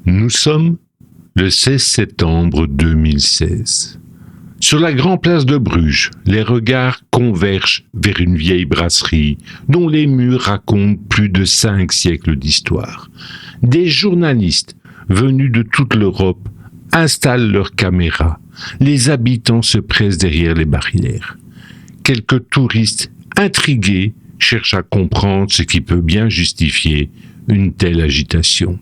Nous sommes le 16 septembre 2016. Sur la grande place de Bruges, les regards convergent vers une vieille brasserie dont les murs racontent plus de 5 siècles d'histoire. Des journalistes venus de toute l'Europe installent leurs caméras. Les habitants se pressent derrière les barrières. Quelques touristes intrigués cherchent à comprendre ce qui peut bien justifier une telle agitation.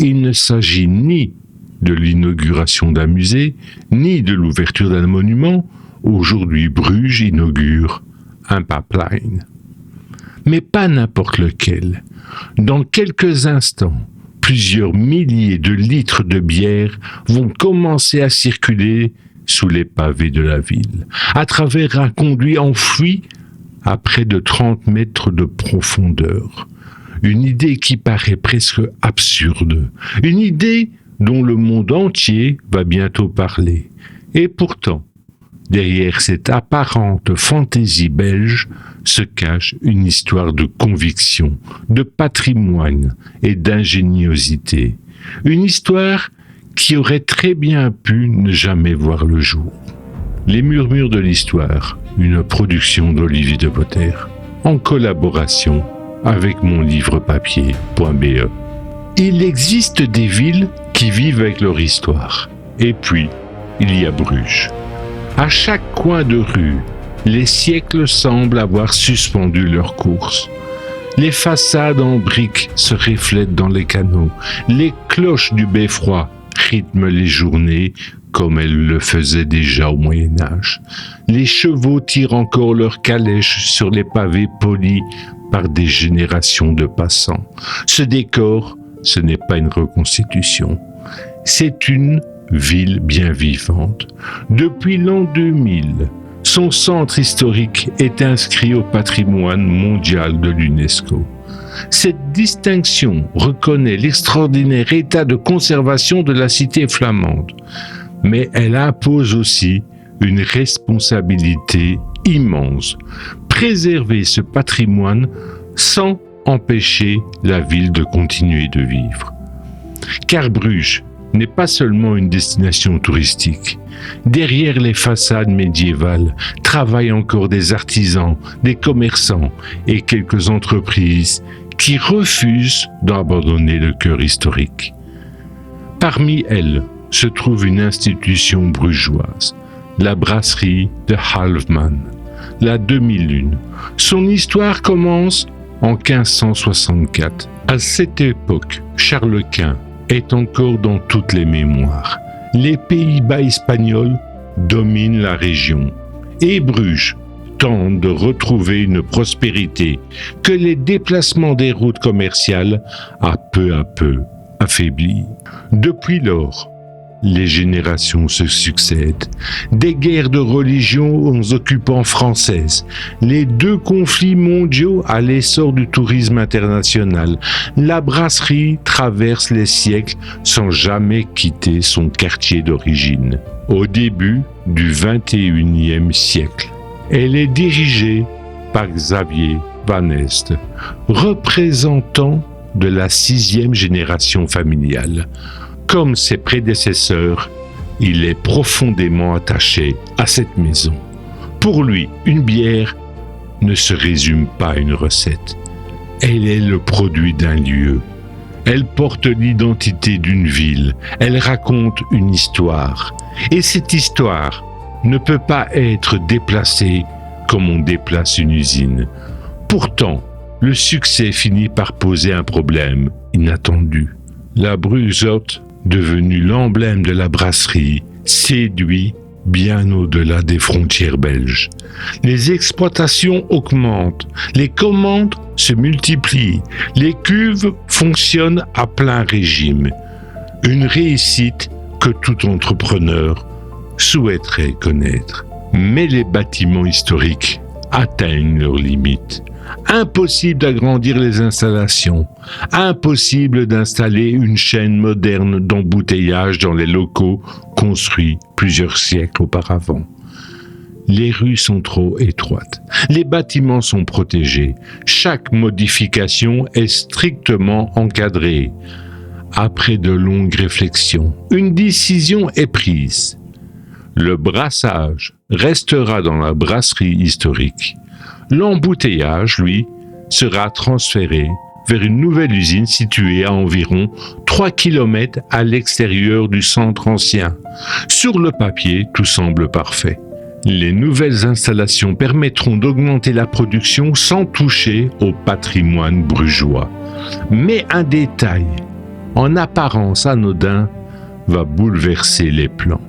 Il ne s'agit ni de l'inauguration d'un musée, ni de l'ouverture d'un monument. Aujourd'hui, Bruges inaugure un pipeline. Mais pas n'importe lequel. Dans quelques instants, plusieurs milliers de litres de bière vont commencer à circuler sous les pavés de la ville, à travers un conduit enfoui à près de 30 mètres de profondeur. Une idée qui paraît presque absurde, une idée dont le monde entier va bientôt parler. Et pourtant, derrière cette apparente fantaisie belge se cache une histoire de conviction, de patrimoine et d'ingéniosité. Une histoire qui aurait très bien pu ne jamais voir le jour. Les murmures de l'histoire, une production d'Olivier de Potter, en collaboration avec monlivrepapier.be. Il existe des villes qui vivent avec leur histoire. Et puis, il y a Bruges. À chaque coin de rue, les siècles semblent avoir suspendu leur course. Les façades en briques se reflètent dans les canaux. Les cloches du beffroi rythment les journées comme elles le faisaient déjà au Moyen-Âge. Les chevaux tirent encore leurs calèches sur les pavés polis par des générations de passants. Ce décor, ce n'est pas une reconstitution. C'est une ville bien vivante. Depuis l'an 2000, son centre historique est inscrit au patrimoine mondial de l'UNESCO. Cette distinction reconnaît l'extraordinaire état de conservation de la cité flamande, mais elle impose aussi une responsabilité immense. Préserver ce patrimoine sans empêcher la ville de continuer de vivre. Car Bruges n'est pas seulement une destination touristique. Derrière les façades médiévales travaillent encore des artisans, des commerçants et quelques entreprises qui refusent d'abandonner le cœur historique. Parmi elles se trouve une institution brugeoise, la brasserie de Halfman, la demi-lune. Son histoire commence en 1564. À cette époque, Charles Quint est encore dans toutes les mémoires. Les Pays-Bas espagnols dominent la région et Bruges tente de retrouver une prospérité que les déplacements des routes commerciales a peu à peu affaibli. Depuis lors, les générations se succèdent. Des guerres de religion aux occupants françaises, les 2 conflits mondiaux à l'essor du tourisme international. La brasserie traverse les siècles sans jamais quitter son quartier d'origine. Au début du XXIe siècle, elle est dirigée par Xavier Van Est, représentant de la 6e génération familiale. Comme ses prédécesseurs, il est profondément attaché à cette maison. Pour lui, une bière ne se résume pas à une recette. Elle est le produit d'un lieu. Elle porte l'identité d'une ville. Elle raconte une histoire. Et cette histoire ne peut pas être déplacée comme on déplace une usine. Pourtant, le succès finit par poser un problème inattendu. La Brugeotte, devenue l'emblème de la brasserie, séduit bien au-delà des frontières belges. Les exploitations augmentent, les commandes se multiplient, les cuves fonctionnent à plein régime. Une réussite que tout entrepreneur souhaiterait connaître. Mais les bâtiments historiques atteignent leurs limites. Impossible d'agrandir les installations, impossible d'installer une chaîne moderne d'embouteillage dans les locaux construits plusieurs siècles auparavant. Les rues sont trop étroites, les bâtiments sont protégés, chaque modification est strictement encadrée. Après de longues réflexions, une décision est prise. Le brassage restera dans la brasserie historique. L'embouteillage, lui, sera transféré vers une nouvelle usine située à environ 3 km à l'extérieur du centre ancien. Sur le papier, tout semble parfait. Les nouvelles installations permettront d'augmenter la production sans toucher au patrimoine brugeois. Mais un détail, en apparence anodin, va bouleverser les plans.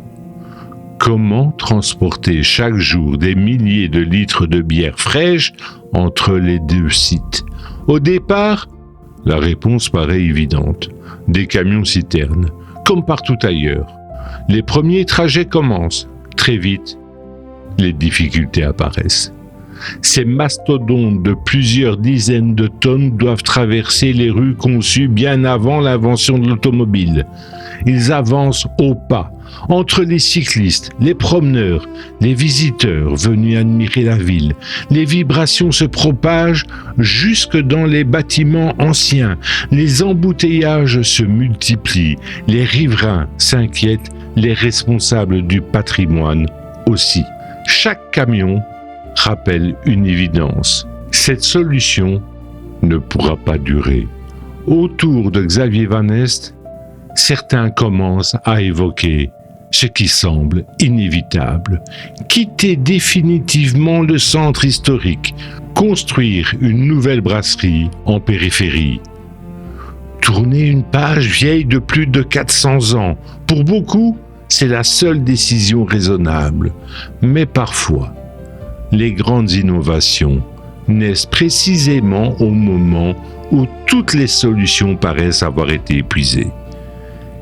Comment transporter chaque jour des milliers de litres de bière fraîche entre les deux sites? Au départ, la réponse paraît évidente. Des camions-citernes, comme partout ailleurs. Les premiers trajets commencent. Très vite, les difficultés apparaissent. Ces mastodontes de plusieurs dizaines de tonnes doivent traverser les rues conçues bien avant l'invention de l'automobile. Ils avancent au pas, entre les cyclistes, les promeneurs, les visiteurs venus admirer la ville. Les vibrations se propagent jusque dans les bâtiments anciens. Les embouteillages se multiplient. Les riverains s'inquiètent, les responsables du patrimoine aussi. Chaque camion rappelle une évidence. Cette solution ne pourra pas durer. Autour de Xavier Van Est, certains commencent à évoquer ce qui semble inévitable. Quitter définitivement le centre historique, construire une nouvelle brasserie en périphérie. Tourner une page vieille de plus de 400 ans. Pour beaucoup, c'est la seule décision raisonnable. Mais parfois, les grandes innovations naissent précisément au moment où toutes les solutions paraissent avoir été épuisées.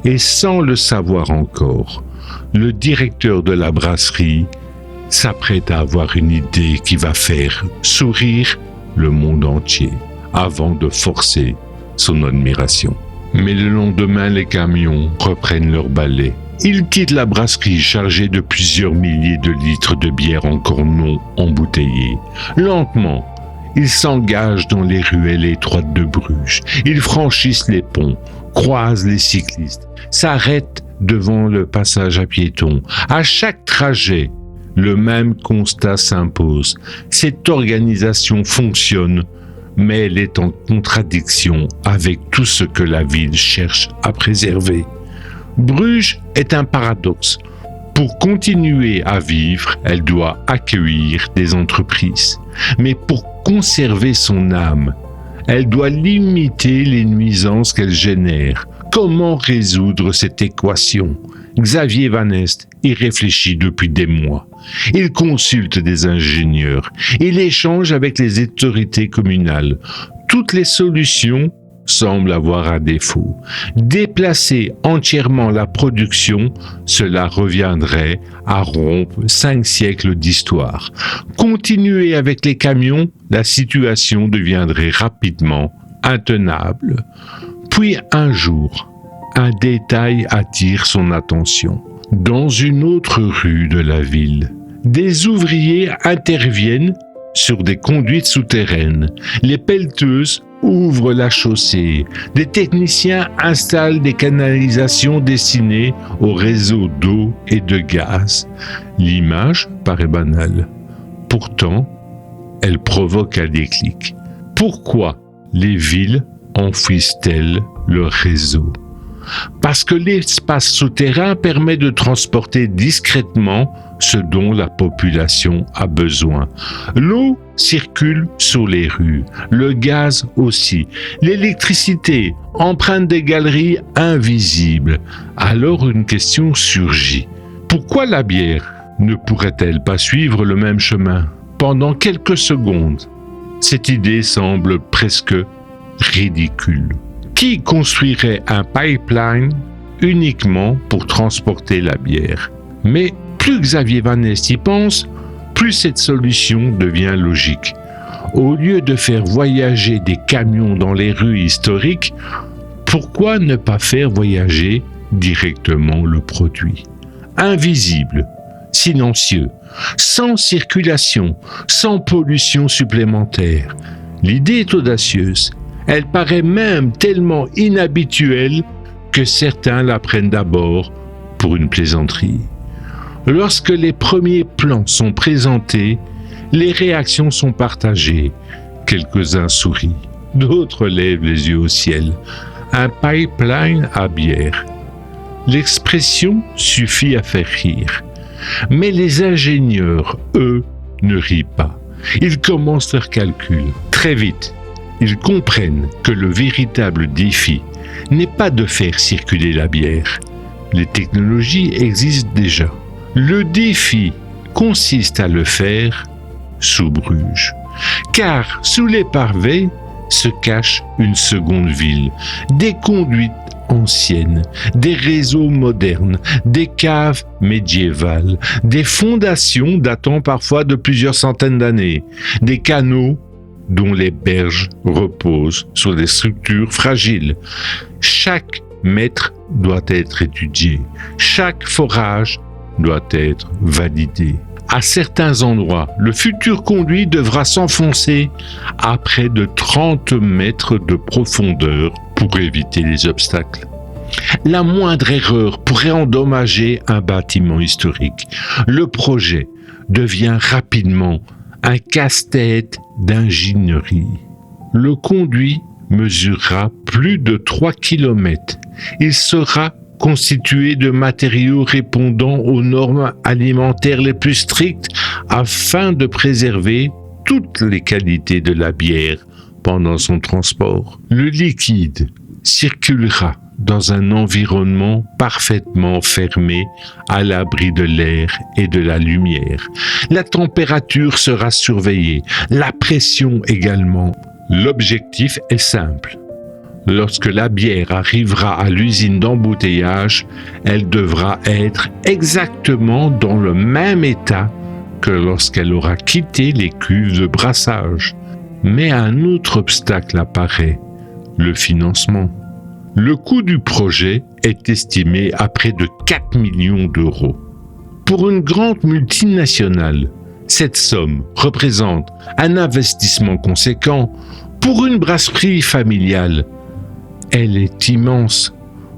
Et sans le savoir encore, le directeur de la brasserie s'apprête à avoir une idée qui va faire sourire le monde entier avant de forcer son admiration. Mais le lendemain, les camions reprennent leur balai. Ils quittent la brasserie chargée de plusieurs milliers de litres de bière encore non embouteillée. Lentement, ils s'engagent dans les ruelles étroites de Bruges. Ils franchissent les ponts, croisent les cyclistes, s'arrêtent devant le passage à piétons. À chaque trajet, le même constat s'impose. Cette organisation fonctionne, mais elle est en contradiction avec tout ce que la ville cherche à préserver. Bruges est un paradoxe. Pour continuer à vivre, elle doit accueillir des entreprises. Mais pour conserver son âme, elle doit limiter les nuisances qu'elle génère. Comment résoudre cette équation? Xavier Van Est y réfléchit depuis des mois. Il consulte des ingénieurs. Il échange avec les autorités communales. Toutes les solutions semblent avoir un défaut. Déplacer entièrement la production, cela reviendrait à rompre 5 siècles d'histoire. Continuer avec les camions, la situation deviendrait rapidement intenable. Puis un jour, un détail attire son attention. Dans une autre rue de la ville, des ouvriers interviennent sur des conduites souterraines. Les pelleteuses ouvrent la chaussée. Des techniciens installent des canalisations destinées au réseau d'eau et de gaz. L'image paraît banale. Pourtant, elle provoque un déclic. Pourquoi les villes enfouissent-elles leur réseau? Parce que l'espace souterrain permet de transporter discrètement ce dont la population a besoin. L'eau circule sur les rues, le gaz aussi, l'électricité emprunte des galeries invisibles. Alors une question surgit. Pourquoi la bière ne pourrait-elle pas suivre le même chemin? Pendant quelques secondes, cette idée semble presque ridicule. Qui construirait un pipeline uniquement pour transporter la bière? Mais plus Xavier Van Est y pense, plus cette solution devient logique. Au lieu de faire voyager des camions dans les rues historiques, pourquoi ne pas faire voyager directement le produit? Invisible, silencieux, sans circulation, sans pollution supplémentaire. L'idée est audacieuse. Elle paraît même tellement inhabituelle que certains la prennent d'abord pour une plaisanterie. Lorsque les premiers plans sont présentés, les réactions sont partagées. Quelques-uns sourient, d'autres lèvent les yeux au ciel. Un pipeline à bière. L'expression suffit à faire rire. Mais les ingénieurs, eux, ne rient pas. Ils commencent leurs calculs. Très vite, ils comprennent que le véritable défi n'est pas de faire circuler la bière. Les technologies existent déjà. Le défi consiste à le faire sous Bruges. Car sous les pavés se cache une seconde ville, des conduites anciennes, des réseaux modernes, des caves médiévales, des fondations datant parfois de plusieurs centaines d'années, des canaux dont les berges reposent sur des structures fragiles. Chaque mètre doit être étudié, chaque forage doit être validé. À certains endroits, le futur conduit devra s'enfoncer à près de 30 mètres de profondeur pour éviter les obstacles. La moindre erreur pourrait endommager un bâtiment historique. Le projet devient rapidement un casse-tête d'ingénierie. Le conduit mesurera plus de 3 km. Il sera constitué de matériaux répondant aux normes alimentaires les plus strictes afin de préserver toutes les qualités de la bière pendant son transport. Le liquide circulera dans un environnement parfaitement fermé à l'abri de l'air et de la lumière. La température sera surveillée, la pression également. L'objectif est simple. Lorsque la bière arrivera à l'usine d'embouteillage, elle devra être exactement dans le même état que lorsqu'elle aura quitté les cuves de brassage. Mais un autre obstacle apparaît, le financement. Le coût du projet est estimé à près de 4 millions d'euros. Pour une grande multinationale, cette somme représente un investissement conséquent. Pour une brasserie familiale, elle est immense.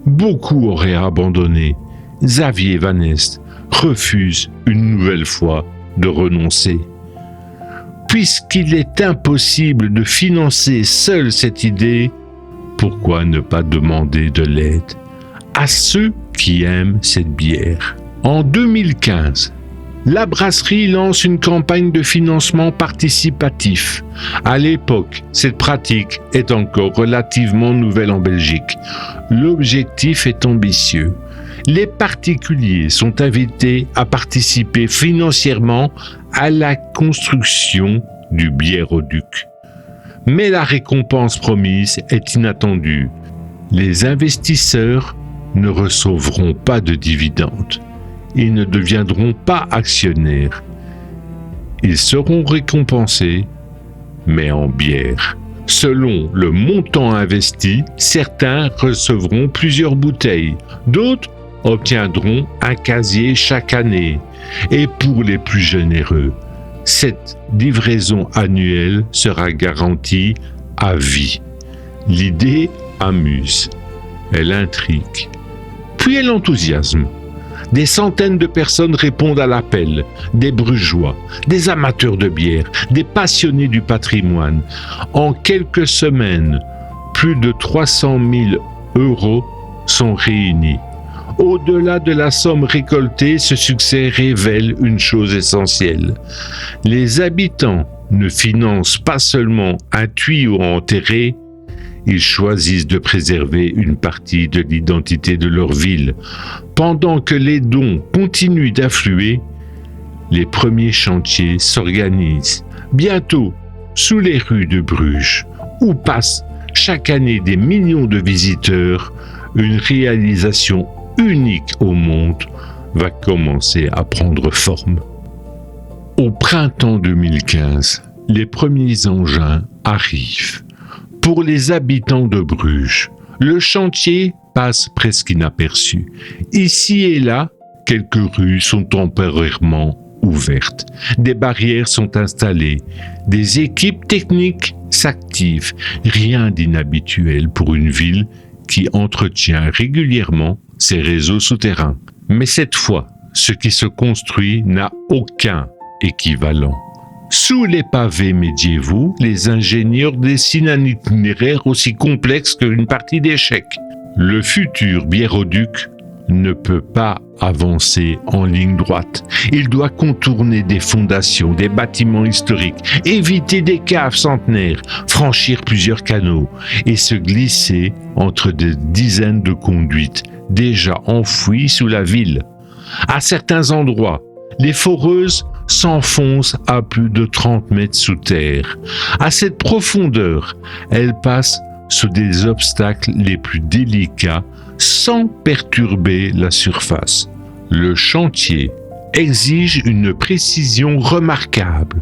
Beaucoup auraient abandonné. Xavier Van Est refuse une nouvelle fois de renoncer. Puisqu'il est impossible de financer seul cette idée, pourquoi ne pas demander de l'aide à ceux qui aiment cette bière? En 2015, la brasserie lance une campagne de financement participatif. À l'époque, cette pratique est encore relativement nouvelle en Belgique. L'objectif est ambitieux. Les particuliers sont invités à participer financièrement à la construction du biéroduc. Mais la récompense promise est inattendue. Les investisseurs ne recevront pas de dividendes. Ils ne deviendront pas actionnaires. Ils seront récompensés, mais en bière. Selon le montant investi, certains recevront plusieurs bouteilles, d'autres obtiendront un casier chaque année. Et pour les plus généreux, cette livraison annuelle sera garantie à vie. L'idée amuse, elle intrigue, puis elle enthousiasme. Des centaines de personnes répondent à l'appel, des Brugeois, des amateurs de bière, des passionnés du patrimoine. En quelques semaines, plus de 300 000 € sont réunis. Au-delà de la somme récoltée, ce succès révèle une chose essentielle. Les habitants ne financent pas seulement un tuyau enterré, ils choisissent de préserver une partie de l'identité de leur ville. Pendant que les dons continuent d'affluer, les premiers chantiers s'organisent. Bientôt, sous les rues de Bruges, où passent chaque année des millions de visiteurs, une réalisation unique au monde va commencer à prendre forme. Au printemps 2015, les premiers engins arrivent. Pour les habitants de Bruges, le chantier passe presque inaperçu. Ici et là, quelques rues sont temporairement ouvertes. Des barrières sont installées. Des équipes techniques s'activent. Rien d'inhabituel pour une ville qui entretient régulièrement ses réseaux souterrains. Mais cette fois, ce qui se construit n'a aucun équivalent. Sous les pavés médiévaux, les ingénieurs dessinent un itinéraire aussi complexe qu'une partie d'échecs. Le futur biéroduc ne peut pas avancer en ligne droite. Il doit contourner des fondations, des bâtiments historiques, éviter des caves centenaires, franchir plusieurs canaux et se glisser entre des dizaines de conduites déjà enfouies sous la ville. À certains endroits, les foreuses s'enfoncent à plus de 30 mètres sous terre. À cette profondeur, elles passent sous des obstacles les plus délicats sans perturber la surface. Le chantier exige une précision remarquable.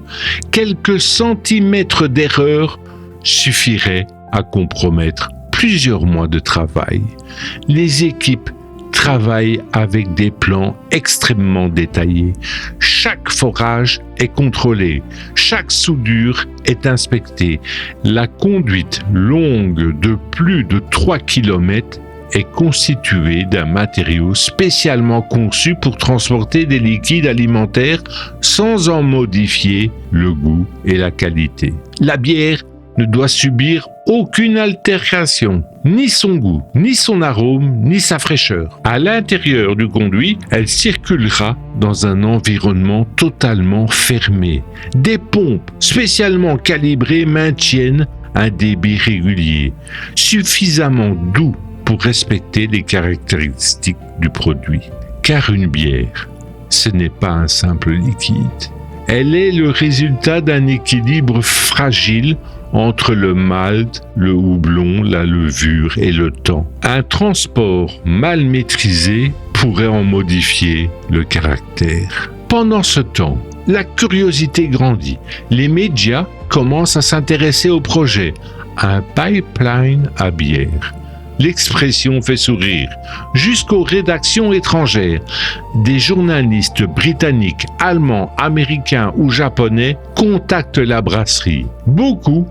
Quelques centimètres d'erreur suffiraient à compromettre plusieurs mois de travail. Les équipes travaillent avec des plans extrêmement détaillés. Chaque forage est contrôlé, chaque soudure est inspectée. La conduite longue de plus de 3 km est constituée d'un matériau spécialement conçu pour transporter des liquides alimentaires sans en modifier le goût et la qualité. La bière ne doit subir aucune altération, ni son goût, ni son arôme, ni sa fraîcheur. À l'intérieur du conduit, elle circulera dans un environnement totalement fermé. Des pompes spécialement calibrées maintiennent un débit régulier, suffisamment doux pour respecter les caractéristiques du produit. Car une bière, ce n'est pas un simple liquide. Elle est le résultat d'un équilibre fragile entre le malt, le houblon, la levure et le temps. Un transport mal maîtrisé pourrait en modifier le caractère. Pendant ce temps, la curiosité grandit. Les médias commencent à s'intéresser au projet. Un pipeline à bière. L'expression fait sourire, jusqu'aux rédactions étrangères. Des journalistes britanniques, allemands, américains ou japonais contactent la brasserie. Beaucoup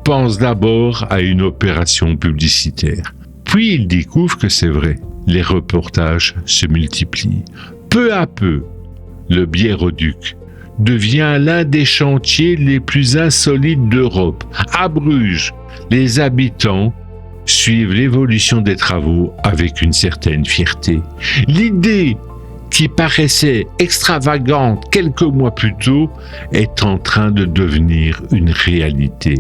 pensent d'abord à une opération publicitaire. Puis ils découvrent que c'est vrai. Les reportages se multiplient. Peu à peu, le biéroduc devient l'un des chantiers les plus insolites d'Europe. À Bruges, les habitants suivent l'évolution des travaux avec une certaine fierté. L'idée qui paraissait extravagante quelques mois plus tôt est en train de devenir une réalité.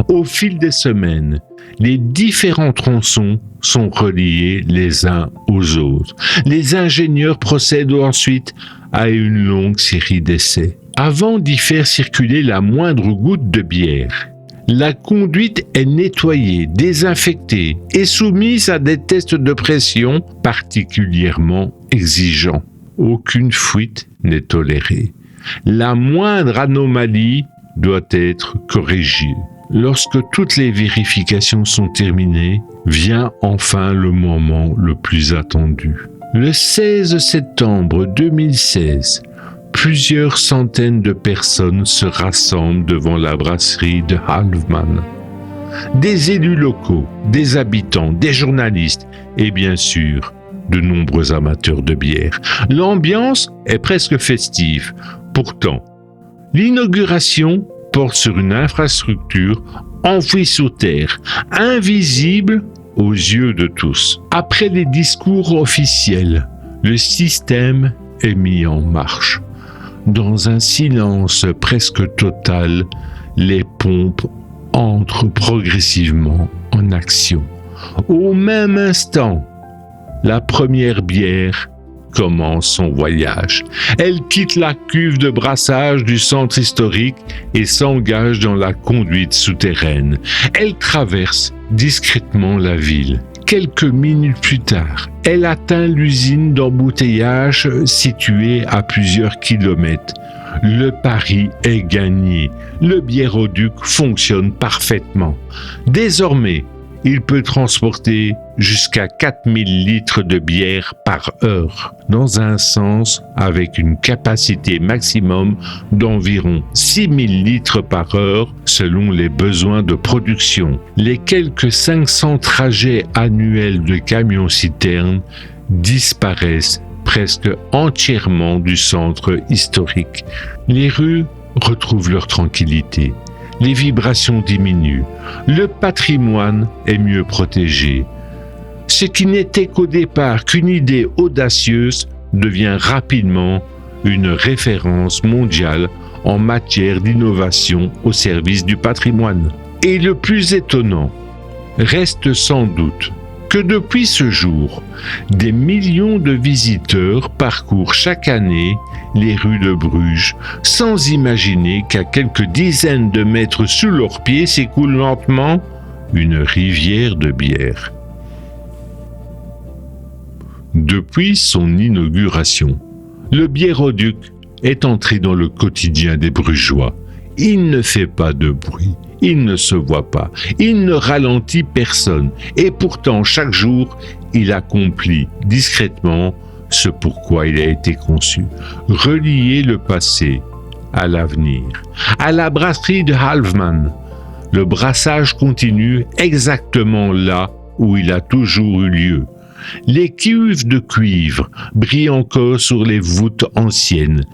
Au fil des semaines, les différents tronçons sont reliés les uns aux autres. Les ingénieurs procèdent ensuite à une longue série d'essais. Avant d'y faire circuler la moindre goutte de bière, la conduite est nettoyée, désinfectée et soumise à des tests de pression particulièrement exigeants. Aucune fuite n'est tolérée. La moindre anomalie doit être corrigée. Lorsque toutes les vérifications sont terminées, vient enfin le moment le plus attendu. Le 16 septembre 2016, plusieurs centaines de personnes se rassemblent devant la brasserie de Halfman. Des élus locaux, des habitants, des journalistes et bien sûr, de nombreux amateurs de bière. L'ambiance est presque festive. Pourtant, l'inauguration porte sur une infrastructure enfouie sous terre, invisible aux yeux de tous. Après les discours officiels, le système est mis en marche. Dans un silence presque total, les pompes entrent progressivement en action. Au même instant, la première bière commence son voyage. Elle quitte la cuve de brassage du centre historique et s'engage dans la conduite souterraine. Elle traverse discrètement la ville. Quelques minutes plus tard, elle atteint l'usine d'embouteillage située à plusieurs kilomètres. Le pari est gagné. Le biéroduc fonctionne parfaitement. Désormais, il peut transporter jusqu'à 4000 litres de bière par heure, dans un sens avec une capacité maximum d'environ 6000 litres par heure selon les besoins de production. Les quelques 500 trajets annuels de camions-citernes disparaissent presque entièrement du centre historique. Les rues retrouvent leur tranquillité. Les vibrations diminuent. Le patrimoine est mieux protégé. Ce qui n'était qu'au départ qu'une idée audacieuse devient rapidement une référence mondiale en matière d'innovation au service du patrimoine. Et le plus étonnant reste sans doute que depuis ce jour, des millions de visiteurs parcourent chaque année les rues de Bruges sans imaginer qu'à quelques dizaines de mètres sous leurs pieds s'écoule lentement une rivière de bière. Depuis son inauguration, le biéroduc est entré dans le quotidien des Brugeois. Il ne fait pas de bruit. Il ne se voit pas, il ne ralentit personne, et pourtant chaque jour, il accomplit discrètement ce pourquoi il a été conçu. Relier le passé à l'avenir. À la brasserie de Halfman, le brassage continue exactement là où il a toujours eu lieu. Les cuves de cuivre brillent encore sur les voûtes anciennes.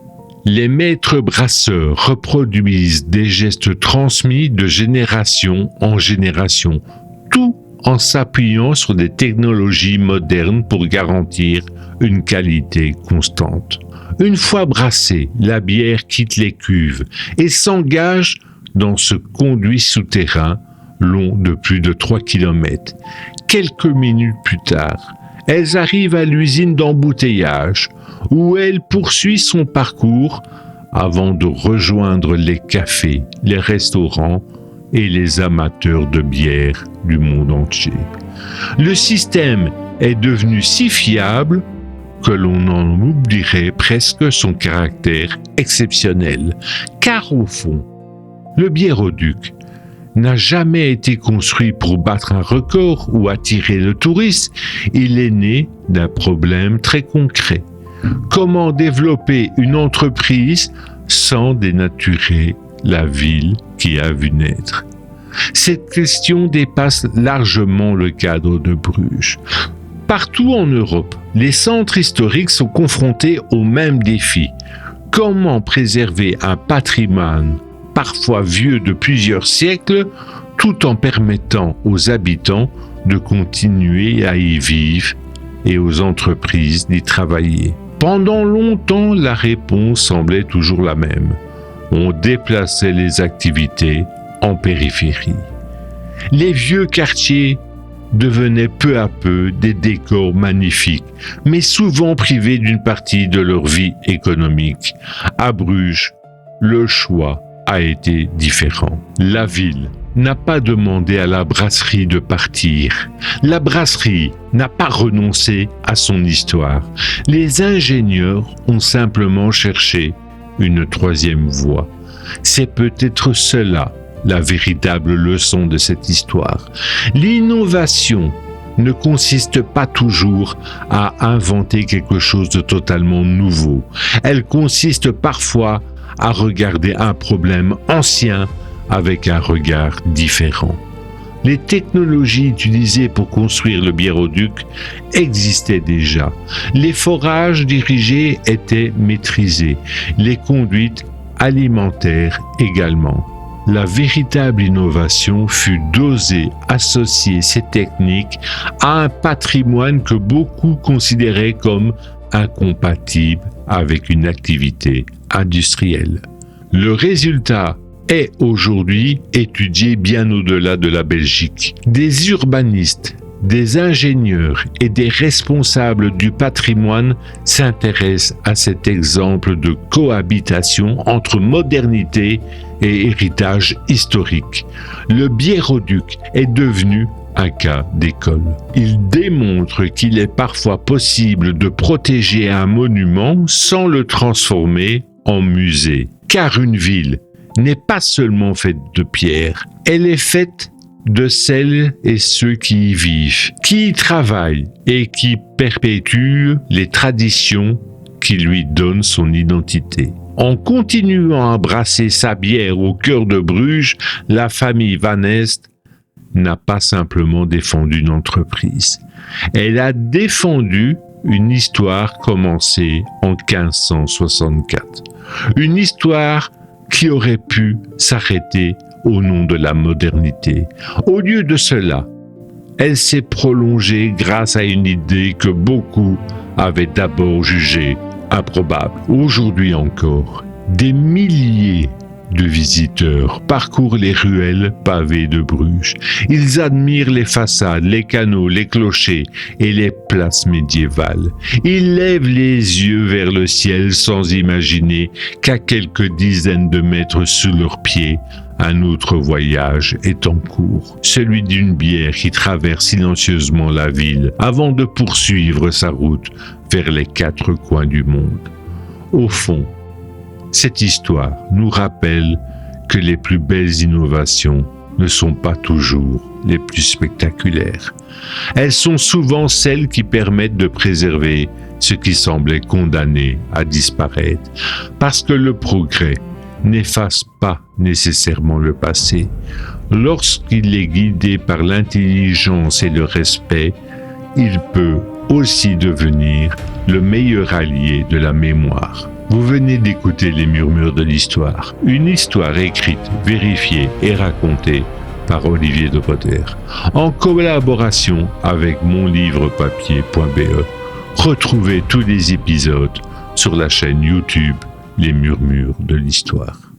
Les maîtres brasseurs reproduisent des gestes transmis de génération en génération, tout en s'appuyant sur des technologies modernes pour garantir une qualité constante. Une fois brassée, la bière quitte les cuves et s'engage dans ce conduit souterrain long de plus de 3 km. Quelques minutes plus tard, elles arrivent à l'usine d'embouteillage, où elle poursuit son parcours avant de rejoindre les cafés, les restaurants et les amateurs de bière du monde entier. Le système est devenu si fiable que l'on en oublierait presque son caractère exceptionnel, car au fond, le biéroduc n'a jamais été construit pour battre un record ou attirer le touriste, il est né d'un problème très concret. Comment développer une entreprise sans dénaturer la ville qui a vu naître? Cette question dépasse largement le cadre de Bruges. Partout en Europe, les centres historiques sont confrontés au même défi. Comment préserver un patrimoine parfois vieux de plusieurs siècles, tout en permettant aux habitants de continuer à y vivre et aux entreprises d'y travailler? Pendant longtemps, la réponse semblait toujours la même. On déplaçait les activités en périphérie. Les vieux quartiers devenaient peu à peu des décors magnifiques, mais souvent privés d'une partie de leur vie économique. À Bruges, le choix a été différent. La ville n'a pas demandé à la brasserie de partir. La brasserie n'a pas renoncé à son histoire. Les ingénieurs ont simplement cherché une troisième voie. C'est peut-être cela la véritable leçon de cette histoire. L'innovation ne consiste pas toujours à inventer quelque chose de totalement nouveau. Elle consiste parfois à regarder un problème ancien avec un regard différent. Les technologies utilisées pour construire le biéroduc existaient déjà. Les forages dirigés étaient maîtrisés, les conduites alimentaires également. La véritable innovation fut d'oser associer ces techniques à un patrimoine que beaucoup considéraient comme incompatible avec une activité industrielle. Le résultat est aujourd'hui étudié bien au-delà de la Belgique. Des urbanistes, des ingénieurs et des responsables du patrimoine s'intéressent à cet exemple de cohabitation entre modernité et héritage historique. Le biéroduc est devenu un cas d'école. Il démontre qu'il est parfois possible de protéger un monument sans le transformer en musée. Car une ville n'est pas seulement faite de pierre, elle est faite de celles et ceux qui y vivent, qui y travaillent et qui perpétuent les traditions qui lui donnent son identité. En continuant à brasser sa bière au cœur de Bruges, la famille Van Est n'a pas simplement défendu une entreprise. Elle a défendu une histoire commencée en 1564. Une histoire qui aurait pu s'arrêter au nom de la modernité. Au lieu de cela, elle s'est prolongée grâce à une idée que beaucoup avaient d'abord jugée improbable. Aujourd'hui encore, des milliers de visiteurs parcourent les ruelles pavées de Bruges. Ils admirent les façades, les canaux, les clochers et les places médiévales. Ils lèvent les yeux vers le ciel sans imaginer qu'à quelques dizaines de mètres sous leurs pieds, un autre voyage est en cours, celui d'une bière qui traverse silencieusement la ville avant de poursuivre sa route vers les quatre coins du monde. Au fond, cette histoire nous rappelle que les plus belles innovations ne sont pas toujours les plus spectaculaires. Elles sont souvent celles qui permettent de préserver ce qui semblait condamné à disparaître, parce que le progrès n'efface pas nécessairement le passé. Lorsqu'il est guidé par l'intelligence et le respect, il peut aussi devenir le meilleur allié de la mémoire. Vous venez d'écouter Les Murmures de l'Histoire, une histoire écrite, vérifiée et racontée par Olivier de Potter, en collaboration avec monlivrepapier.be. Retrouvez tous les épisodes sur la chaîne YouTube Les Murmures de l'Histoire.